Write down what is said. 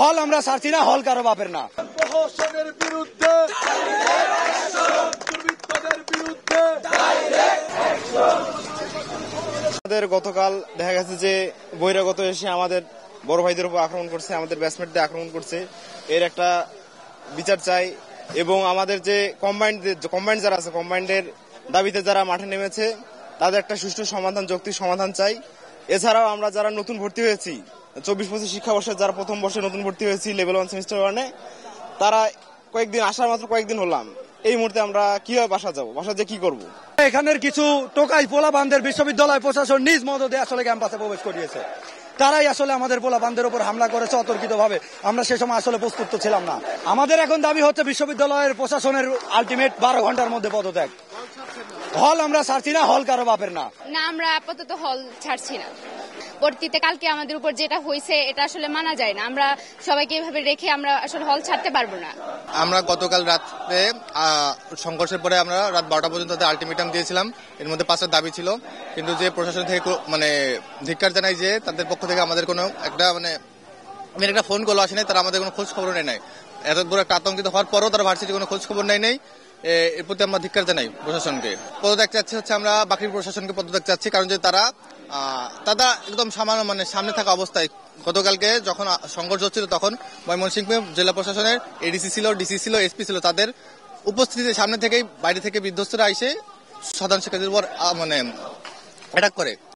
হল আমরা ছাড়ছি না, হল কারো বাপের না। প্রহসনের বিরুদ্ধে, দুর্বৃত্তদের বিরুদ্ধে আমাদের গতকাল দেখা গেছে যে বহিরাগত এসে আমাদের বড় ভাইদের উপর আক্রমণ করছে, আমাদের ব্যাটসম্যানদের আক্রমণ করছে। এর একটা বিচার চাই এবং আমাদের যে কম্বাইন্ড যারা আছে, কম্বাইন্ডের দাবিতে যারা মাঠে নেমেছে তাদের একটা সুষ্ঠু সমাধান, যৌক্তিক সমাধান চাই। এছাড়াও আমরা যারা নতুন ভর্তি হয়েছি 24-25 শিক্ষাবর্ষে যারা প্রথম বর্ষে নতুন ভর্তি হয়েছি লেভেল 1 সেমিস্টার 1-এ, তারা কয়েকদিন আসার মাত্র কয়েকদিন হলাম, এই মুহূর্তে আমরা কিভাবে বাসা যাবো, বাসা যে কি করবো। এখানের কিছু টোকাই পোলাপানদের বিশ্ববিদ্যালয় প্রশাসন নিজ মদদে আসলে ক্যাম্পাসে প্রবেশ করিয়েছে। তারাই আসলে আমাদের পোলাপানদের উপর হামলা করেছে অতর্কিতভাবে। আমরা সে সময় আসলে প্রস্তুত ছিলাম না। আমাদের এখন দাবি হচ্ছে বিশ্ববিদ্যালয়ের প্রশাসনের আলটিমেট 12 ঘন্টার মধ্যে পদত্যাগ। হল আমরা ছাড়ছি না, হল কারো বাপের না। না, আমরা আপাতত হল ছাড়ছি না। পরবর্তীতে কালকে আমাদের উপর যেটা হয়েছে এটা আসলে মানা যায় না। আমরা সবাইকে এভাবে রেখে আমরা আসলে হল ছাড়তে পারবো না। আমরা গতকাল রাতে সংঘর্ষের পরে আমরা রাত 12টা পর্যন্ত আলটিমেটাম দিয়েছিলাম। এর মধ্যে 5টা দাবি ছিল, কিন্তু যে প্রশাসন থেকে মানে ধিক্কার জানাই যে তাদের পক্ষ থেকে আমাদের কোনো একটা ফোন কল আসেনি, তারা আমাদের কোনো খোঁজ খবর নেয় নাই। এত বড় একটা আতঙ্কিত হওয়ার পরও তারা ভার্সিটি কোনো খোঁজ খবর নেয় নাই। এর প্রতি আমরা ধিক্কার জানাই প্রশাসনকে। পদত্যাগ চাচ্ছি হচ্ছে আমরা বাকি প্রশাসনকে পদত্যাগ চাচ্ছি, কারণ যে তারা একদম সামান্য সামনে থাকা অবস্থায় গতকালকে যখন সংঘর্ষ হচ্ছিল তখন ময়মনসিংহে জেলা প্রশাসনের এডিসি ছিল, ডিসি ছিল, এসপি ছিল, তাদের উপস্থিতিতে সামনে থেকেই বাইরে থেকে বিধ্বস্তরা এসে সাধারণ শিক্ষার্থীদের উপর অ্যাটাক করে।